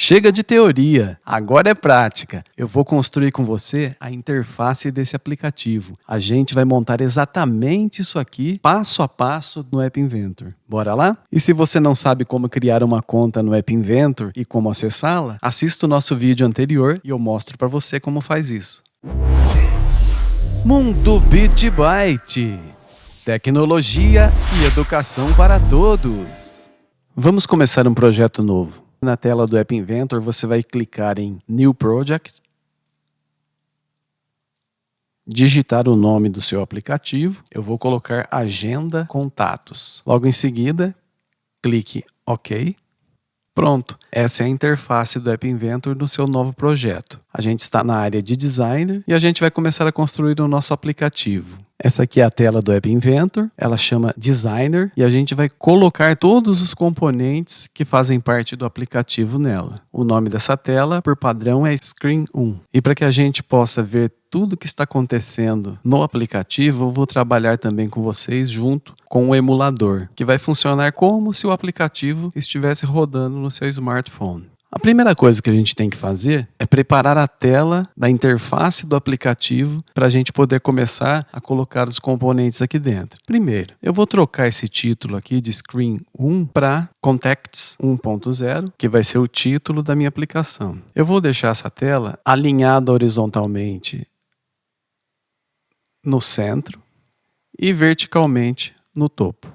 Chega de teoria, agora é prática. Eu vou construir com você a interface desse aplicativo. A gente vai montar exatamente isso aqui, passo a passo, no App Inventor. Bora lá? E se você não sabe como criar uma conta no App Inventor e como acessá-la, assista o nosso vídeo anterior e eu mostro para você como faz isso. Mundo Bit Byte. Tecnologia e educação para todos. Vamos começar um projeto novo. Na tela do App Inventor, você vai clicar em New Project, digitar o nome do seu aplicativo. Eu vou colocar Agenda Contatos. Logo em seguida, clique OK. Pronto, essa é a interface do App Inventor do seu novo projeto. A gente está na área de Designer e a gente vai começar a construir o nosso aplicativo. Essa aqui é a tela do App Inventor, ela chama Designer e a gente vai colocar todos os componentes que fazem parte do aplicativo nela. O nome dessa tela, por padrão, é Screen 1. E para que a gente possa ver tudo que está acontecendo no aplicativo, eu vou trabalhar também com vocês junto com o emulador, que vai funcionar como se o aplicativo estivesse rodando no seu smartphone. A primeira coisa que a gente tem que fazer é preparar a tela da interface do aplicativo para a gente poder começar a colocar os componentes aqui dentro. Primeiro, eu vou trocar esse título aqui de Screen 1 para Contacts 1.0, que vai ser o título da minha aplicação. Eu vou deixar essa tela alinhada horizontalmente no centro e verticalmente no topo.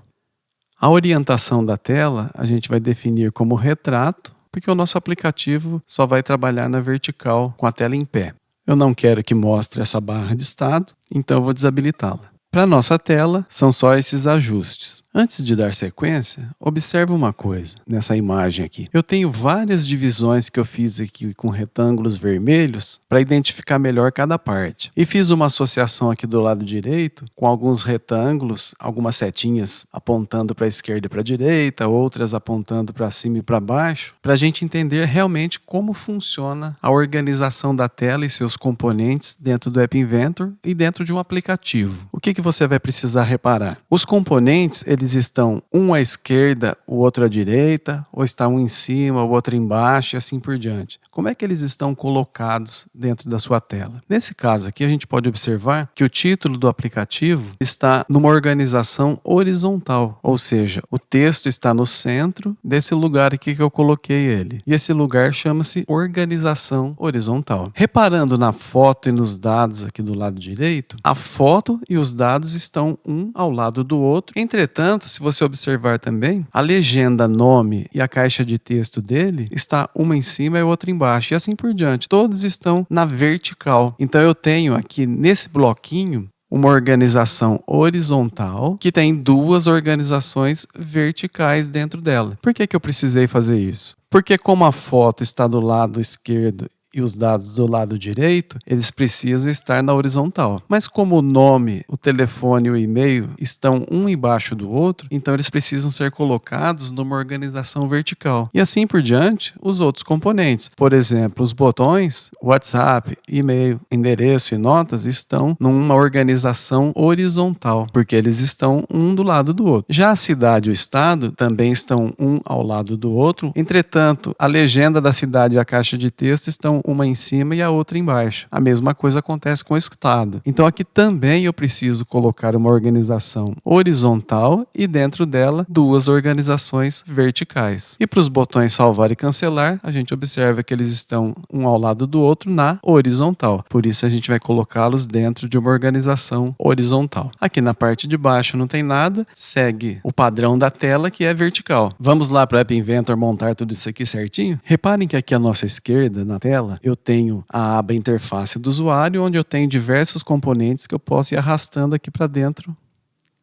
A orientação da tela a gente vai definir como retrato, porque o nosso aplicativo só vai trabalhar na vertical com a tela em pé. Eu não quero que mostre essa barra de estado, então eu vou desabilitá-la. Para a nossa tela, são só esses ajustes. Antes de dar sequência, observe uma coisa nessa imagem aqui. Eu tenho várias divisões que eu fiz aqui com retângulos vermelhos para identificar melhor cada parte. E fiz uma associação aqui do lado direito com alguns retângulos, algumas setinhas apontando para a esquerda e para a direita, outras apontando para cima e para baixo, para a gente entender realmente como funciona a organização da tela e seus componentes dentro do App Inventor e dentro de um aplicativo. O que você vai precisar reparar? Os componentes, eles estão um à esquerda, o outro à direita, ou está um em cima, o outro embaixo e assim por diante. Como é que eles estão colocados dentro da sua tela? Nesse caso aqui, a gente pode observar que o título do aplicativo está numa organização horizontal, ou seja, o texto está no centro desse lugar aqui que eu coloquei ele. E esse lugar chama-se organização horizontal. Reparando na foto e nos dados aqui do lado direito, a foto e os dados estão um ao lado do outro. Entretanto, se você observar também, a legenda, nome e a caixa de texto dele está uma em cima e outra embaixo, e assim por diante. Todos estão na vertical. Então eu tenho aqui nesse bloquinho uma organização horizontal que tem duas organizações verticais dentro dela. Por que eu precisei fazer isso? Porque como a foto está do lado esquerdo e os dados do lado direito, eles precisam estar na horizontal. Mas como o nome, o telefone e o e-mail estão um embaixo do outro, então eles precisam ser colocados numa organização vertical. E assim por diante, os outros componentes. Por exemplo, os botões, WhatsApp, e-mail, endereço e notas estão numa organização horizontal, porque eles estão um do lado do outro. Já a cidade e o estado também estão um ao lado do outro. Entretanto, a legenda da cidade e a caixa de texto estão uma em cima e a outra embaixo. A mesma coisa acontece com o estado. Então aqui também eu preciso colocar uma organização horizontal e dentro dela duas organizações verticais. E para os botões salvar e cancelar, a gente observa que eles estão um ao lado do outro na horizontal. Por isso a gente vai colocá-los dentro de uma organização horizontal. Aqui na parte de baixo não tem nada, segue o padrão da tela que é vertical. Vamos lá para o App Inventor montar tudo isso aqui certinho? Reparem que aqui à nossa esquerda, na tela, eu tenho a aba interface do usuário, onde eu tenho diversos componentes que eu posso ir arrastando aqui para dentro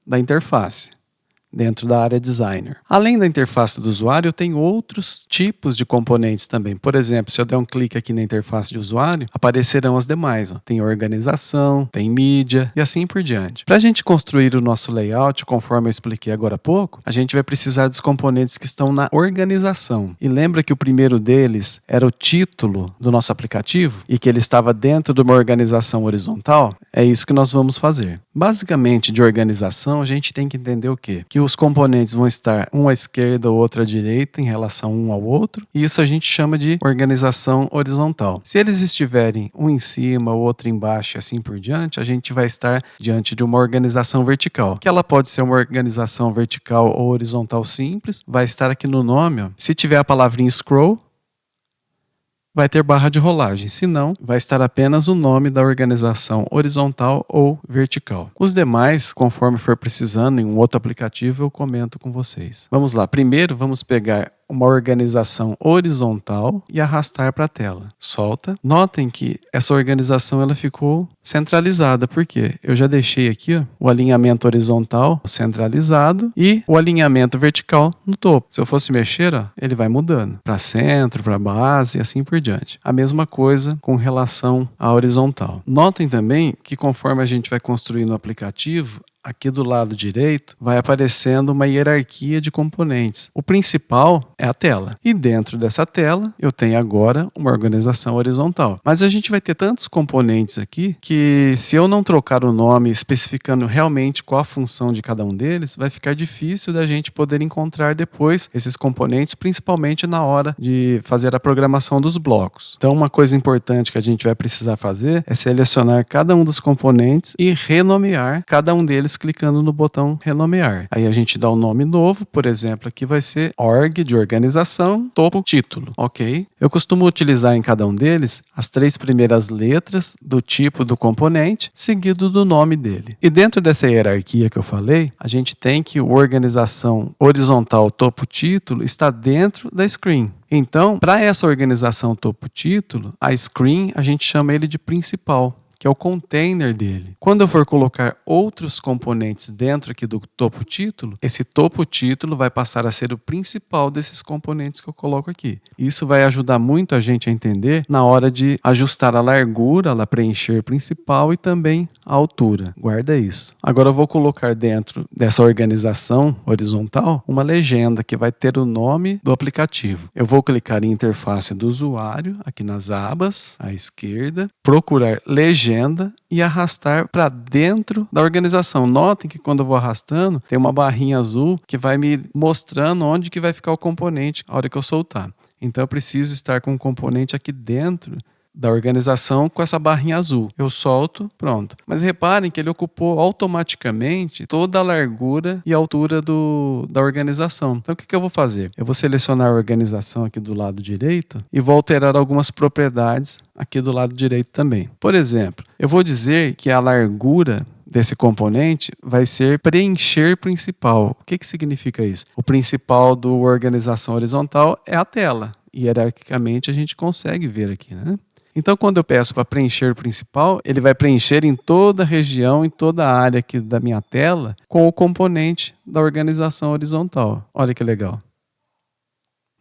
da interface, dentro da área Designer. Além da interface do usuário, eu tenho outros tipos de componentes também. Por exemplo, se eu der um clique aqui na interface de usuário, aparecerão as demais. Tem organização, tem mídia e assim por diante. Para a gente construir o nosso layout, conforme eu expliquei agora há pouco, a gente vai precisar dos componentes que estão na organização. E lembra que o primeiro deles era o título do nosso aplicativo e que ele estava dentro de uma organização horizontal? É isso que nós vamos fazer. Basicamente, de organização, a gente tem que entender o quê? Que que os componentes vão estar um à esquerda, o outro à direita, em relação um ao outro, e isso a gente chama de organização horizontal. Se eles estiverem um em cima, o outro embaixo e assim por diante, a gente vai estar diante de uma organização vertical, que ela pode ser uma organização vertical ou horizontal simples, vai estar aqui no nome, ó. Se tiver a palavrinha scroll, vai ter barra de rolagem, se não, vai estar apenas o nome da organização horizontal ou vertical. Os demais, conforme for precisando, em um outro aplicativo, eu comento com vocês. Vamos lá, primeiro vamos pegar uma organização horizontal e arrastar para a tela. Solta. Notem que essa organização ela ficou centralizada, porque eu já deixei aqui o alinhamento horizontal centralizado e o alinhamento vertical no topo. Se eu fosse mexer, ele vai mudando para centro, para base e assim por diante. A mesma coisa com relação à horizontal. Notem também que conforme a gente vai construindo o aplicativo, aqui do lado direito vai aparecendo uma hierarquia de componentes. O principal é a tela. E dentro dessa tela eu tenho agora uma organização horizontal. Mas a gente vai ter tantos componentes aqui que se eu não trocar o nome especificando realmente qual a função de cada um deles, vai ficar difícil da gente poder encontrar depois esses componentes, principalmente na hora de fazer a programação dos blocos. Então uma coisa importante que a gente vai precisar fazer é selecionar cada um dos componentes e renomear cada um deles clicando no botão renomear. Aí a gente dá um nome novo, por exemplo, aqui vai ser org de organização, topo, título, ok? Eu costumo utilizar em cada um deles as 3 primeiras letras do tipo do componente, seguido do nome dele. E dentro dessa hierarquia que eu falei, a gente tem que o organização horizontal, topo, título está dentro da screen. Então, para essa organização topo, título, a screen a gente chama ele de principal, que é o container dele. Quando eu for colocar outros componentes dentro aqui do topo título, esse topo título vai passar a ser o principal desses componentes que eu coloco aqui. Isso vai ajudar muito a gente a entender na hora de ajustar a largura, ela preencher principal e também a altura. Guarda isso. Agora eu vou colocar dentro dessa organização horizontal uma legenda que vai ter o nome do aplicativo. Eu vou clicar em interface do usuário, aqui nas abas, à esquerda, procurar legenda e arrastar para dentro da organização. Notem que quando eu vou arrastando, tem uma barrinha azul que vai me mostrando onde que vai ficar o componente a hora que eu soltar. Então eu preciso estar com o componente aqui dentro da organização com essa barrinha azul. Eu solto, pronto. Mas reparem que ele ocupou automaticamente toda a largura e altura da organização. Então o que eu vou fazer? Eu vou selecionar a organização aqui do lado direito e vou alterar algumas propriedades aqui do lado direito também. Por exemplo, eu vou dizer que a largura desse componente vai ser preencher principal. O que significa isso? O principal do organização horizontal é a tela. Hierarquicamente a gente consegue ver aqui, né? Então, quando eu peço para preencher o principal, ele vai preencher em toda a região, em toda a área aqui da minha tela, com o componente da organização horizontal. Olha que legal.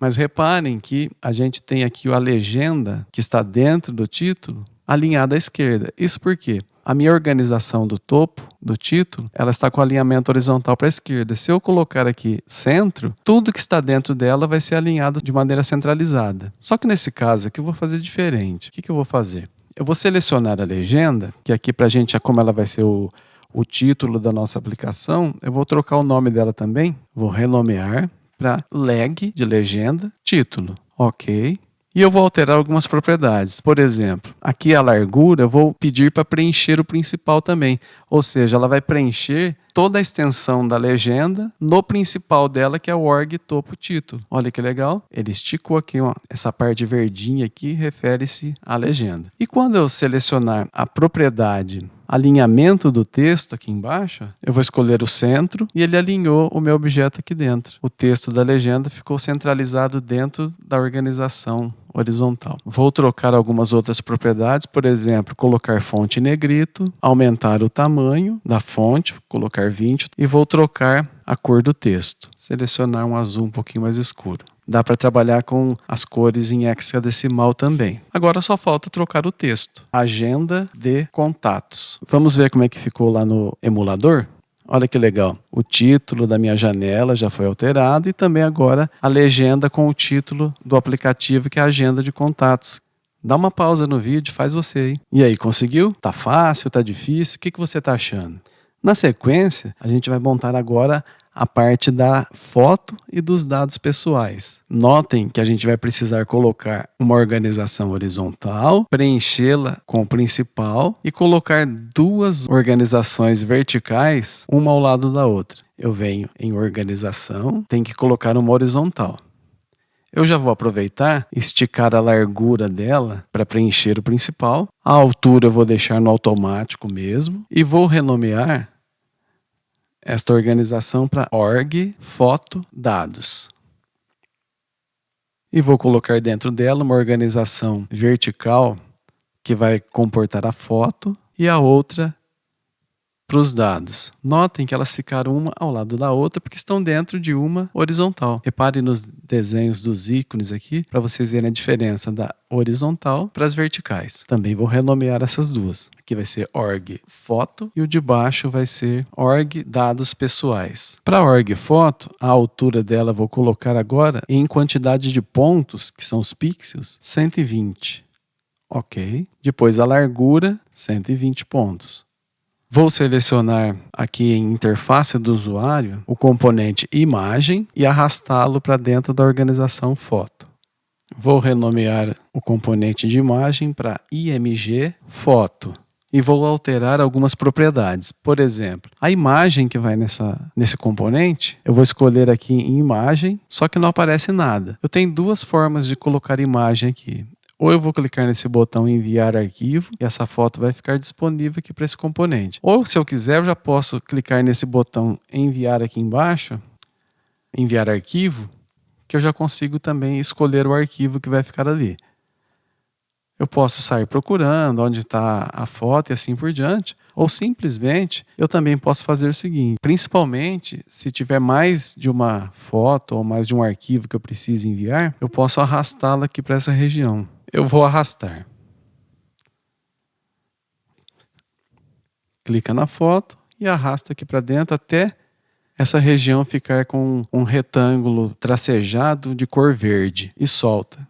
Mas reparem que a gente tem aqui a legenda que está dentro do título alinhada à esquerda. Isso porque a minha organização do topo do título, ela está com o alinhamento horizontal para a esquerda. Se eu colocar aqui centro, tudo que está dentro dela vai ser alinhado de maneira centralizada. Só que nesse caso aqui eu vou fazer diferente. O que eu vou fazer? Eu vou selecionar a legenda, que aqui para a gente, como ela vai ser o título da nossa aplicação, eu vou trocar o nome dela também, vou renomear para leg de legenda, título, ok. E eu vou alterar algumas propriedades. Por exemplo, aqui a largura eu vou pedir para preencher o principal também. Ou seja, ela vai preencher toda a extensão da legenda no principal dela, que é o org topo título. Olha que legal. Ele esticou aqui, essa parte verdinha aqui refere-se à legenda. E quando eu selecionar a propriedade alinhamento do texto aqui embaixo, eu vou escolher o centro e ele alinhou o meu objeto aqui dentro. O texto da legenda ficou centralizado dentro da organização horizontal. Vou trocar algumas outras propriedades, por exemplo, colocar fonte em negrito, aumentar o tamanho da fonte, colocar 20 e vou trocar a cor do texto. Selecionar um azul um pouquinho mais escuro. Dá para trabalhar com as cores em hexadecimal também. Agora só falta trocar o texto. Agenda de contatos. Vamos ver como é que ficou lá no emulador? Olha que legal. O título da minha janela já foi alterado e também agora a legenda com o título do aplicativo, que é a agenda de contatos. Dá uma pausa no vídeo, faz você aí. E aí, conseguiu? Tá fácil? Tá difícil? O que você tá achando? Na sequência, a gente vai montar agora a parte da foto e dos dados pessoais. Notem que a gente vai precisar colocar uma organização horizontal, preenchê-la com o principal e colocar duas organizações verticais, uma ao lado da outra. Eu venho em organização, tenho que colocar uma horizontal. Eu já vou aproveitar, esticar a largura dela para preencher o principal. A altura eu vou deixar no automático mesmo e vou renomear esta organização para org foto dados. E vou colocar dentro dela uma organização vertical que vai comportar a foto e a outra para os dados. Notem que elas ficaram uma ao lado da outra porque estão dentro de uma horizontal. Repare nos desenhos dos ícones aqui para vocês verem a diferença da horizontal para as verticais. Também vou renomear essas duas. Aqui vai ser org foto e o de baixo vai ser org dados pessoais. Para a org foto, a altura dela vou colocar agora em quantidade de pontos, que são os pixels, 120. Ok. Depois a largura, 120 pontos. Vou selecionar aqui em interface do usuário o componente imagem e arrastá-lo para dentro da organização foto. Vou renomear o componente de imagem para img foto e vou alterar algumas propriedades. Por exemplo, a imagem que vai nesse componente, eu vou escolher aqui em imagem, só que não aparece nada. Eu tenho duas formas de colocar imagem aqui. Ou eu vou clicar nesse botão enviar arquivo e essa foto vai ficar disponível aqui para esse componente. Ou se eu quiser, eu já posso clicar nesse botão enviar aqui embaixo, enviar arquivo, que eu já consigo também escolher o arquivo que vai ficar ali. Eu posso sair procurando onde está a foto e assim por diante, ou simplesmente eu também posso fazer o seguinte, principalmente se tiver mais de uma foto ou mais de um arquivo que eu precise enviar, eu posso arrastá-la aqui para essa região. Eu vou arrastar. Clica na foto e arrasta aqui para dentro até essa região ficar com um retângulo tracejado de cor verde e solta.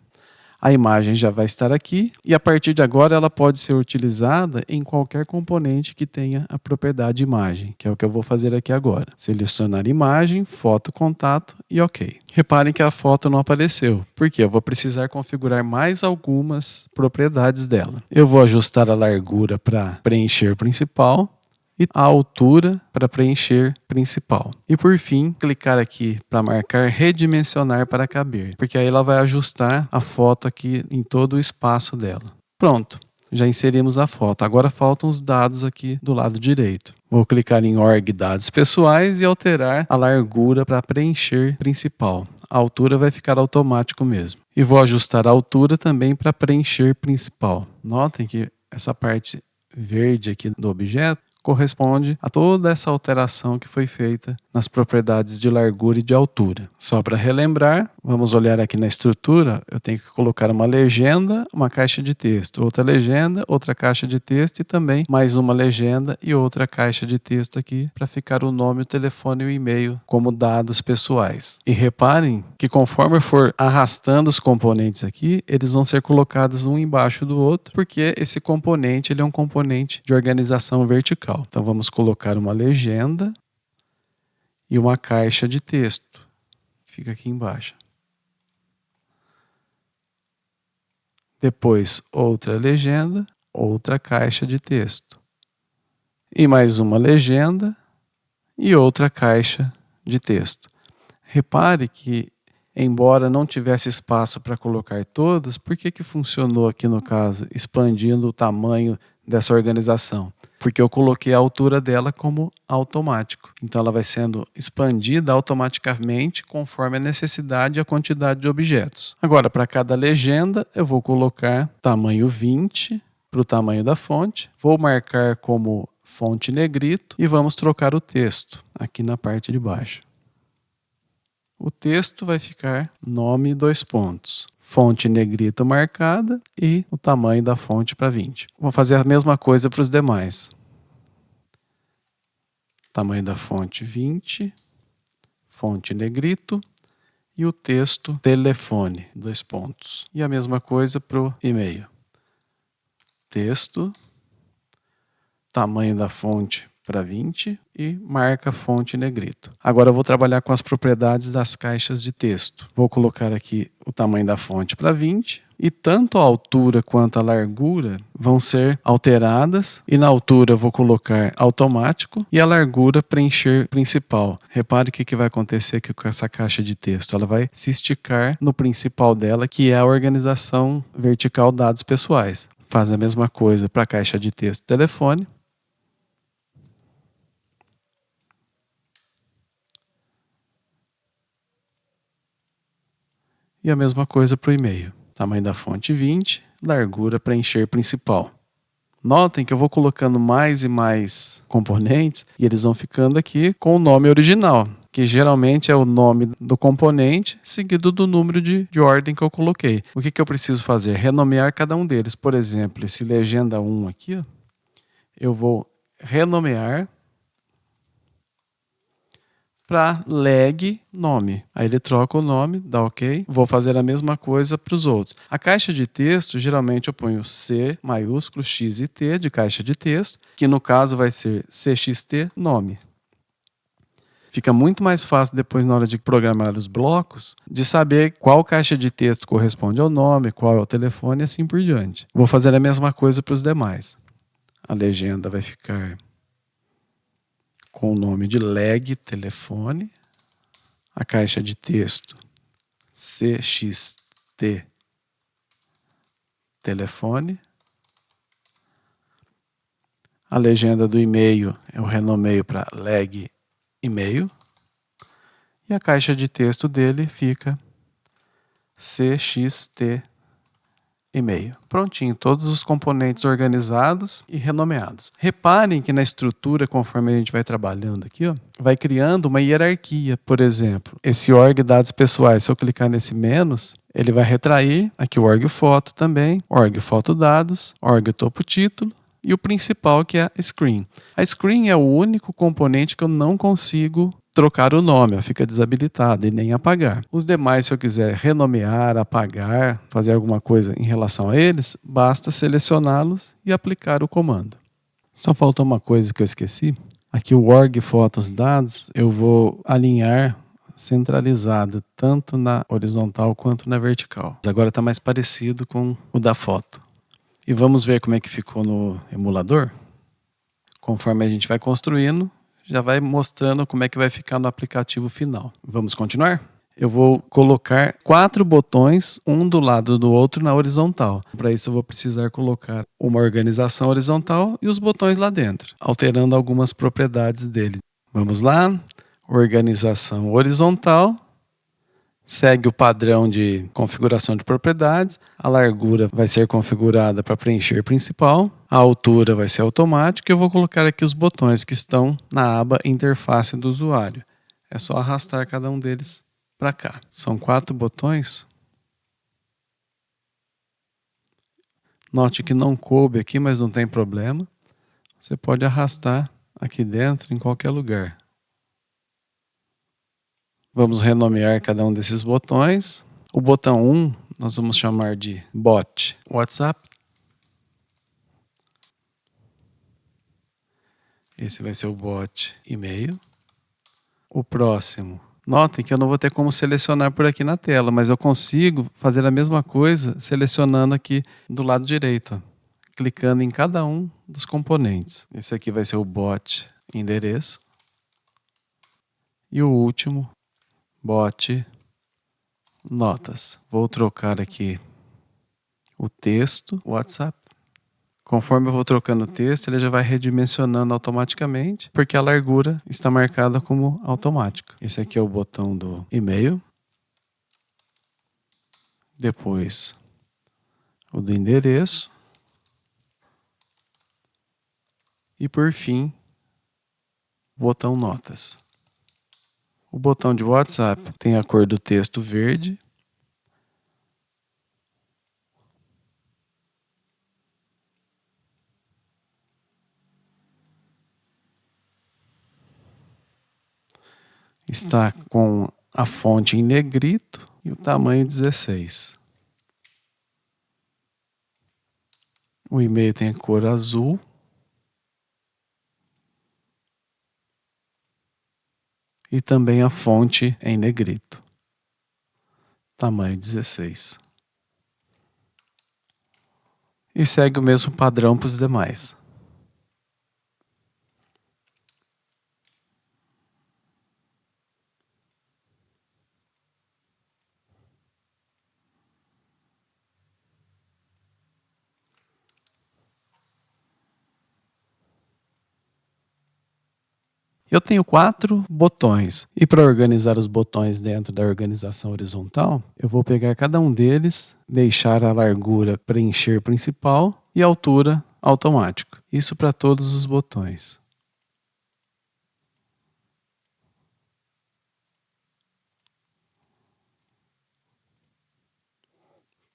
A imagem já vai estar aqui e a partir de agora ela pode ser utilizada em qualquer componente que tenha a propriedade imagem, que é o que eu vou fazer aqui agora. Selecionar imagem, foto, contato e OK. Reparem que a foto não apareceu, porque eu vou precisar configurar mais algumas propriedades dela. Eu vou ajustar a largura para preencher principal e a altura para preencher principal. E por fim, clicar aqui para marcar redimensionar para caber, porque aí ela vai ajustar a foto aqui em todo o espaço dela. Pronto, já inserimos a foto. Agora faltam os dados aqui do lado direito. Vou clicar em org dados pessoais e alterar a largura para preencher principal. A altura vai ficar automático mesmo. E vou ajustar a altura também para preencher principal. Notem que essa parte verde aqui do objeto corresponde a toda essa alteração que foi feita nas propriedades de largura e de altura. Só para relembrar, vamos olhar aqui na estrutura, eu tenho que colocar uma legenda, uma caixa de texto, outra legenda, outra caixa de texto e também mais uma legenda e outra caixa de texto aqui para ficar o nome, o telefone e o e-mail como dados pessoais. E reparem que conforme eu for arrastando os componentes aqui, eles vão ser colocados um embaixo do outro, porque esse componente ele é um componente de organização vertical. Então vamos colocar uma legenda e uma caixa de texto. Fica aqui embaixo. Depois outra legenda, outra caixa de texto. E mais uma legenda e outra caixa de texto. Repare que, embora não tivesse espaço para colocar todas, por que funcionou aqui no caso, expandindo o tamanho dessa organização? Porque eu coloquei a altura dela como automático. Então ela vai sendo expandida automaticamente conforme a necessidade e a quantidade de objetos. Agora, para cada legenda, eu vou colocar tamanho 20 para o tamanho da fonte. Vou marcar como fonte negrito e vamos trocar o texto aqui na parte de baixo. O texto vai ficar nome 2 pontos. Fonte negrito marcada e o tamanho da fonte para 20. Vou fazer a mesma coisa para os demais. Tamanho da fonte 20, fonte negrito e o texto telefone 2 pontos. E a mesma coisa para o e-mail. Texto, tamanho da fonte para 20 e marca a fonte em negrito. Agora eu vou trabalhar com as propriedades das caixas de texto. Vou colocar aqui o tamanho da fonte para 20 e tanto a altura quanto a largura vão ser alteradas, e na altura eu vou colocar automático e a largura preencher principal. Repare o que vai acontecer aqui com essa caixa de texto. Ela vai se esticar no principal dela, que é a organização vertical dados pessoais. Faz a mesma coisa para a caixa de texto telefone. E a mesma coisa para o e-mail. Tamanho da fonte 20, largura preencher principal. Notem que eu vou colocando mais e mais componentes e eles vão ficando aqui com o nome original, que geralmente é o nome do componente seguido do número de ordem que eu coloquei. O que eu preciso fazer? Renomear cada um deles. Por exemplo, esse legenda 1 aqui, ó, eu vou renomear para leg nome. Aí ele troca o nome, dá OK. Vou fazer a mesma coisa para os outros. A caixa de texto, geralmente eu ponho C maiúsculo X e T de caixa de texto, que no caso vai ser CXT nome. Fica muito mais fácil depois, na hora de programar os blocos, de saber qual caixa de texto corresponde ao nome, qual é o telefone e assim por diante. Vou fazer a mesma coisa para os demais. A legenda vai ficar com o nome de leg telefone, a caixa de texto CXT telefone, a legenda do e-mail eu renomeio para leg e-mail e a caixa de texto dele fica CXT e-mail. Prontinho, todos os componentes organizados e renomeados. Reparem que na estrutura, conforme a gente vai trabalhando aqui, ó, vai criando uma hierarquia. Por exemplo, esse org dados pessoais, se eu clicar nesse menos, ele vai retrair aqui o org foto também, org foto dados, org topo título e o principal, que é a screen. A screen é o único componente que eu não consigo trocar o nome, ó, fica desabilitado e nem apagar. Os demais, se eu quiser renomear, apagar, fazer alguma coisa em relação a eles, basta selecioná-los e aplicar o comando. Só faltou uma coisa que eu esqueci. Aqui o org fotos dados, eu vou alinhar centralizado, tanto na horizontal quanto na vertical. Agora está mais parecido com o da foto. E vamos ver como é que ficou no emulador? Conforme a gente vai construindo, já vai mostrando como é que vai ficar no aplicativo final. Vamos continuar? Eu vou colocar 4 botões, um do lado do outro na horizontal. Para isso eu vou precisar colocar uma organização horizontal e os botões lá dentro, alterando algumas propriedades dele. Vamos lá, organização horizontal. Segue o padrão de configuração de propriedades. A largura vai ser configurada para preencher principal. A altura vai ser automática. Eu vou colocar aqui os botões que estão na aba interface do usuário. É só arrastar cada um deles para cá. São 4 botões. Note que não coube aqui, mas não tem problema. Você pode arrastar aqui dentro em qualquer lugar. Vamos renomear cada um desses botões. O botão 1 nós vamos chamar de bot WhatsApp. Esse vai ser o bot e-mail. O próximo. Notem que eu não vou ter como selecionar por aqui na tela, mas eu consigo fazer a mesma coisa selecionando aqui do lado direito, clicando em cada um dos componentes. Esse aqui vai ser o bot endereço. E o último, bot notas. Vou trocar aqui o texto WhatsApp. Conforme eu vou trocando o texto, ele já vai redimensionando automaticamente, porque a largura está marcada como automática. Esse aqui é o botão do e-mail. Depois, o do endereço. E por fim, o botão notas. O botão de WhatsApp tem a cor do texto verde. Está com a fonte em negrito e o tamanho 16. O e-mail tem a cor azul. e também a fonte em negrito, tamanho 16. E segue o mesmo padrão para os demais. Eu tenho 4 botões e para organizar os botões dentro da organização horizontal, eu vou pegar cada um deles, deixar a largura preencher principal e a altura automático. Isso para todos os botões.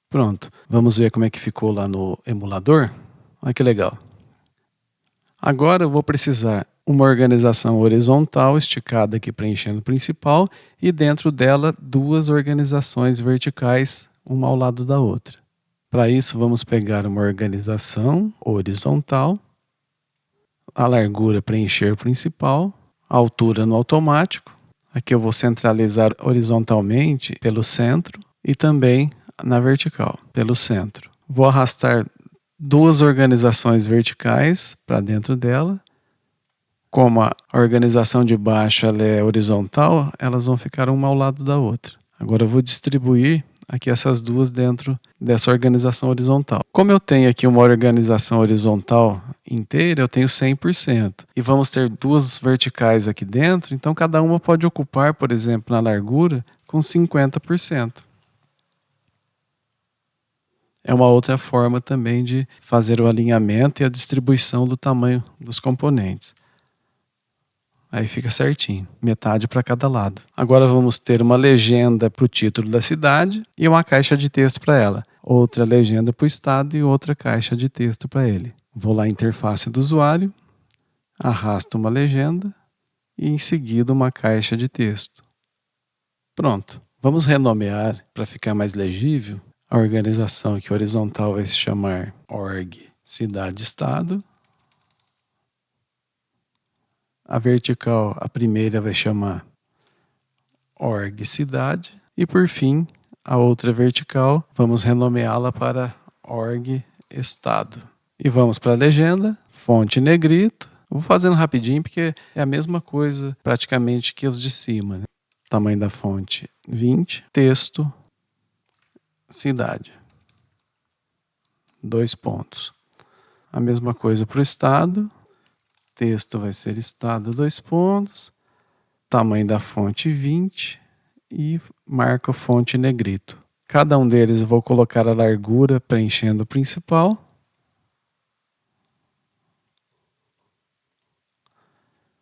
Pronto, vamos ver como é que ficou lá no emulador? Olha que legal. Agora eu vou precisar uma organização horizontal esticada aqui preenchendo o principal e dentro dela 2 organizações verticais, uma ao lado da outra. Para isso vamos pegar uma organização horizontal, a largura preencher principal, a altura no automático. Aqui eu vou centralizar horizontalmente pelo centro e também na vertical, pelo centro. Vou arrastar 2 organizações verticais para dentro dela. Como a organização de baixo ela é horizontal, elas vão ficar uma ao lado da outra. Agora eu vou distribuir aqui essas 2 dentro dessa organização horizontal. Como eu tenho aqui uma organização horizontal inteira, eu tenho 100%. E vamos ter 2 verticais aqui dentro, então cada uma pode ocupar, por exemplo, na largura, com 50%. É uma outra forma também de fazer o alinhamento e a distribuição do tamanho dos componentes. Aí fica certinho, metade para cada lado. Agora vamos ter uma legenda para o título da cidade e uma caixa de texto para ela. Outra legenda para o estado e outra caixa de texto para ele. Vou lá em interface do usuário, arrasto uma legenda e em seguida uma caixa de texto. Pronto. Vamos renomear para ficar mais legível. A organização aqui horizontal vai se chamar org cidade-estado. A vertical, a primeira vai chamar org cidade. E por fim, a outra vertical, vamos renomeá-la para org estado. E vamos para a legenda, fonte negrito. Vou fazendo rapidinho porque é a mesma coisa praticamente que os de cima, né? Tamanho da fonte 20, texto, cidade. 2 pontos. A mesma coisa para o estado. Texto vai ser estado 2 pontos. Tamanho da fonte 20 e marca fonte negrito. Cada um deles eu vou colocar a largura preenchendo o principal.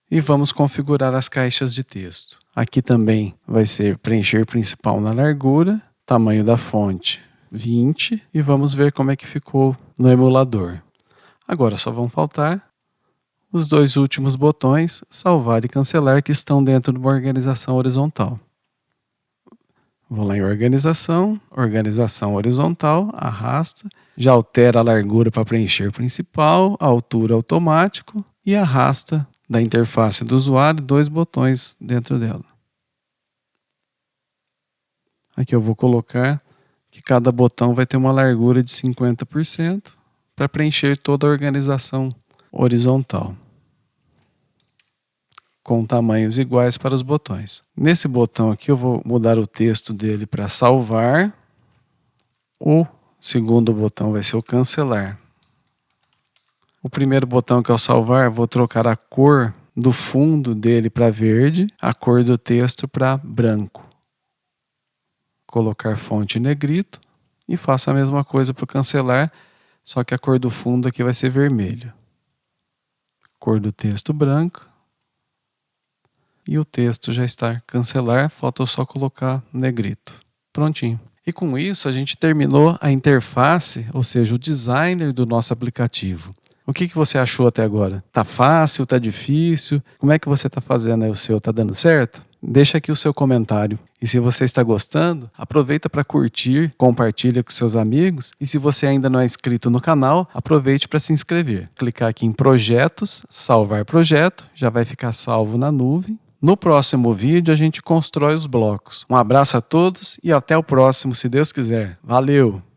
E vamos configurar as caixas de texto. Aqui também vai ser preencher principal na largura, tamanho da fonte 20 e vamos ver como é que ficou no emulador. Agora só vão faltar os 2 últimos botões, salvar e cancelar, que estão dentro de uma organização horizontal. Vou lá em organização, organização horizontal, arrasta, já altera a largura para preencher principal, altura automático e arrasta da interface do usuário 2 botões dentro dela. Aqui eu vou colocar que cada botão vai ter uma largura de 50% para preencher toda a organização horizontal, com tamanhos iguais para os botões. Nesse botão aqui eu vou mudar o texto dele para salvar. O segundo botão vai ser o cancelar. O primeiro botão, que é o salvar, vou trocar a cor do fundo dele para verde, a cor do texto para branco. Colocar fonte negrito e faço a mesma coisa para o cancelar, só que a cor do fundo aqui vai ser vermelho. Cor do texto branco. E o texto já está cancelar, falta só colocar negrito. Prontinho. E com isso a gente terminou a interface, ou seja, o designer do nosso aplicativo. O que você achou até agora? Tá fácil? Tá difícil? Como é que você está fazendo aí o seu? Tá dando certo? Deixa aqui o seu comentário. E se você está gostando, aproveita para curtir, compartilha com seus amigos. E se você ainda não é inscrito no canal, aproveite para se inscrever. Clicar aqui em projetos, salvar projeto, já vai ficar salvo na nuvem. No próximo vídeo a gente constrói os blocos. Um abraço a todos e até o próximo, se Deus quiser. Valeu!